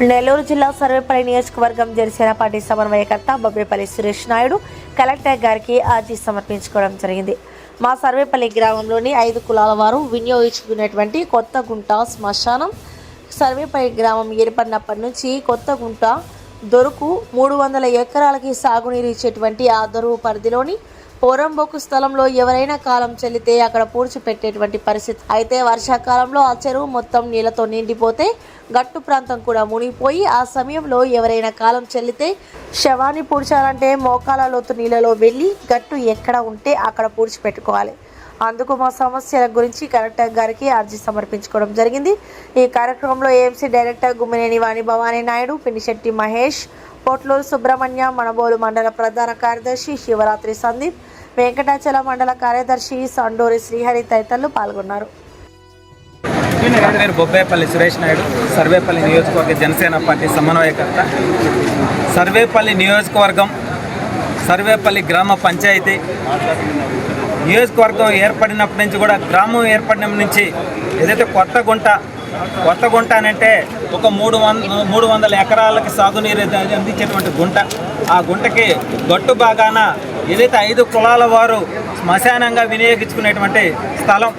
నెల్లూరు జిల్లా సర్వేపల్లి నియోజకవర్గం జనసేన పార్టీ సమన్వయకర్త బొబ్బేపల్లి సురేష్ నాయుడు కలెక్టర్ గారికి అర్జీ సమర్పించుకోవడం జరిగింది. మా సర్వేపల్లి గ్రామంలోని 5 కులాల వారు వినియోగించుకునేటువంటి కొత్తగుంట శ్మశానం సర్వేపల్లి గ్రామం ఏర్పడినప్పటి నుంచి కొత్తగుంట దొరుకు 300 ఎకరాలకి సాగునీరు ఇచ్చేటువంటి ఆ దొరువు పరిధిలోని పోరంబోకు స్థలంలో ఎవరైనా కాలం చెల్లితే అక్కడ పూడ్చిపెట్టేటువంటి పరిస్థితి. అయితే వర్షాకాలంలో ఆ చెరువు మొత్తం నీళ్లతో నిండిపోతే గట్టు ప్రాంతం కూడా మునిగిపోయి ఆ సమయంలో ఎవరైనా కాలం చెల్లితే శవాన్ని పూడ్చాలంటే మోకాల లోతు నీళ్ళలో వెళ్ళి గట్టు ఎక్కడ ఉంటే అక్కడ పూడ్చిపెట్టుకోవాలి. అందుకు మా సమస్యల గురించి కలెక్టర్ గారికి అర్జీ సమర్పించుకోవడం జరిగింది. ఈ కార్యక్రమంలో ఏఎంసీ డైరెక్టర్ గుమ్మినేని వాణి భవానీ నాయుడు, పినిశెట్టి మహేష్, పొట్లూరు సుబ్రహ్మణ్య, మణబోలు మండల ప్రధాన కార్యదర్శి శివరాత్రి సందీప్, వెంకటాచల మండల కార్యదర్శి సండూరి శ్రీహరి తదితరులు పాల్గొన్నారు. పేరు బొబ్బేపల్లి సురేష్ నాయుడు, సర్వేపల్లి నియోజకవర్గ జనసేన పార్టీ సమన్వయకర్త. సర్వేపల్లి నియోజకవర్గం, సర్వేపల్లి గ్రామ పంచాయతీ నియోజకవర్గం ఏర్పడినప్పటి నుంచి కూడా గ్రామం ఏర్పడినప్పటి నుంచి ఏదైతే కొత్త గుంట అంటే ఒక 300 ఎకరాలకి సాగునీరు అందించేటువంటి గుంట. ఆ గుంటకి గట్టు భాగాన ఏదైతే 5 కులాల వారు శ్మశానంగా వినియోగించుకునేటువంటి స్థలం.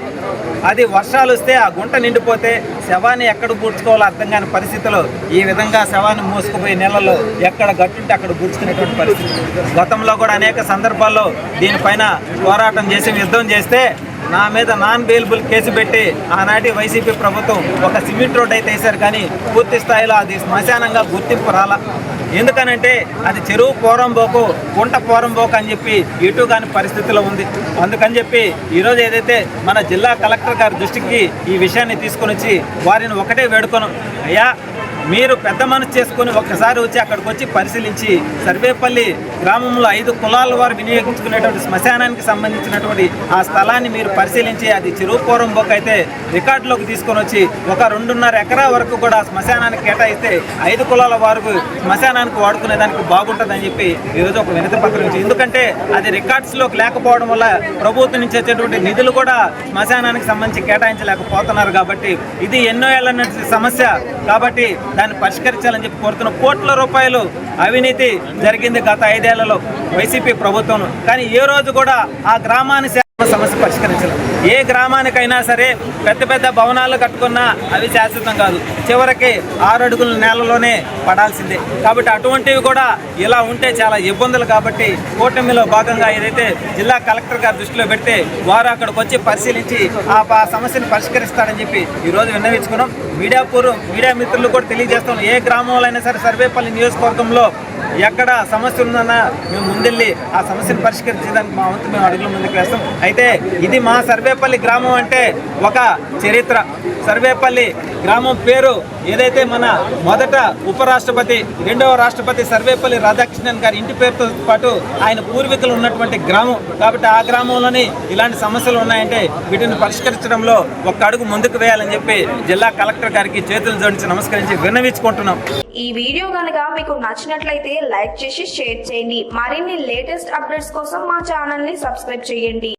అది వర్షాలు వస్తే ఆ గుంట నిండిపోతే శవాన్ని ఎక్కడ పూడ్చుకోవాలో అర్థం కాని పరిస్థితిలో ఈ విధంగా శవాన్ని మోసుకుపోయి నీళ్ళలో ఎక్కడ గట్టుంటే అక్కడ పూడ్చుకునేటువంటి పరిస్థితి. గతంలో కూడా అనేక సందర్భాల్లో దీనిపైన పోరాటం చేసి యుద్ధం చేస్తే నా మీద నాన్ బెయిలబుల్ కేసు పెట్టి ఆనాటి వైసీపీ ప్రభుత్వం ఒక సిమెంట్ రోడ్ అయితే వేశారు, కానీ పూర్తి స్థాయిలో అది శ్మశానంగా గుర్తింపు రాలా. ఎందుకనంటే అది చెరువు పోరంబోకు, గుంట పోరంబోకు అని చెప్పి ఇటు కాని పరిస్థితిలో ఉంది. అందుకని చెప్పి ఈరోజు ఏదైతే మన జిల్లా కలెక్టర్ గారి దృష్టికి ఈ విషయాన్ని తీసుకొని వచ్చి వారిని ఒకటే వేడుకొను, అయ్యా మీరు పెద్ద మనసు చేసుకొని ఒక్కసారి వచ్చి అక్కడికి వచ్చి పరిశీలించి సర్వేపల్లి గ్రామంలో 5 కులాల వారు వినియోగించుకునేటువంటి శ్మశానానికి సంబంధించినటువంటి ఆ స్థలాన్ని మీరు పరిశీలించి అది చెరువు పోరంబోకు అయితే రికార్డులోకి తీసుకొని వచ్చి ఒక 2.5 ఎకరా వరకు కూడా శ్మశానానికి కేటాయిస్తే 5 కులాల వారికి శ్మశానానికి వాడుకునేదానికి బాగుంటుందని చెప్పి ఈరోజు ఒక వినతి పత్రం ఇచ్చి, ఎందుకంటే అది రికార్డ్స్లోకి లేకపోవడం వల్ల ప్రభుత్వం నుంచి వచ్చేటువంటి నిధులు కూడా శ్మశానానికి సంబంధించి కేటాయించలేకపోతున్నారు. కాబట్టి ఇది ఎన్నో ఏళ్ళ సమస్య. కాబట్టి దాన్ని పరిష్కరించాలని చెప్పి కోరుతున్నాం. కోట్ల రూపాయలు అవినీతి జరిగింది గత 5 ఏళ్లలో వైసీపీ ప్రభుత్వం, కానీ ఏ రోజు కూడా ఆ గ్రామాన్ని సమస్య పరిష్కరించలేదు. ఏ గ్రామానికైనా సరే పెద్ద భవనాలు కట్టుకున్నా అవి శాశ్వతం కాదు, చివరికి 6 అడుగుల నేలలోనే పడాల్సిందే. కాబట్టి అటువంటివి కూడా ఇలా ఉంటే చాలా ఇబ్బందులు. కాబట్టి కూటమిలో భాగంగా ఏదైతే జిల్లా కలెక్టర్ గారి దృష్టిలో పెడితే వారు అక్కడికి వచ్చి పరిశీలించి ఆ సమస్యను పరిష్కరిస్తారని చెప్పి ఈరోజు విన్నవించుకున్నాం. మీడియా మిత్రులు కూడా తెలియజేస్తాం, ఏ గ్రామంలో అయినా సరే సర్వేపల్లి నియోజకవర్గంలో ఎక్కడ సమస్య ఉందన్నా మేము ముందెళ్ళి ఆ సమస్యను పరిష్కరించేదానికి మా వంతు మేము అడుగుల ముందుకు వేస్తాం. అయితే ఇది మా సర్వేపల్లి గ్రామం అంటే ఒక చరిత్ర. సర్వేపల్లి గ్రామం పేరు ఏదైతే మన మొదట ఉపరాష్ట్రపతి, 2వ రాష్ట్రపతి సర్వేపల్లి రాధాకృష్ణన్ గారి ఇంటి పేరుతో పాటు ఆయన పూర్వీకులు ఉన్నటువంటి గ్రామం. కాబట్టి ఆ గ్రామంలోని ఇలాంటి సమస్యలు ఉన్నాయంటే వీటిని పరిష్కరించడంలో ఒక అడుగు ముందుకు వేయాలని చెప్పి జిల్లా కలెక్టర్ గారికి చేతులు జోడించి నమస్కరించి విన్నవించుకుంటున్నాం. ఈ వీడియో కనుక మీకు నచ్చినట్లయితే లైక్ చేసి షేర్ చేయండి. మరిన్ని లేటెస్ట్ అప్డేట్స్ కోసం మా ఛానల్ ని సబ్స్క్రైబ్ చేయండి.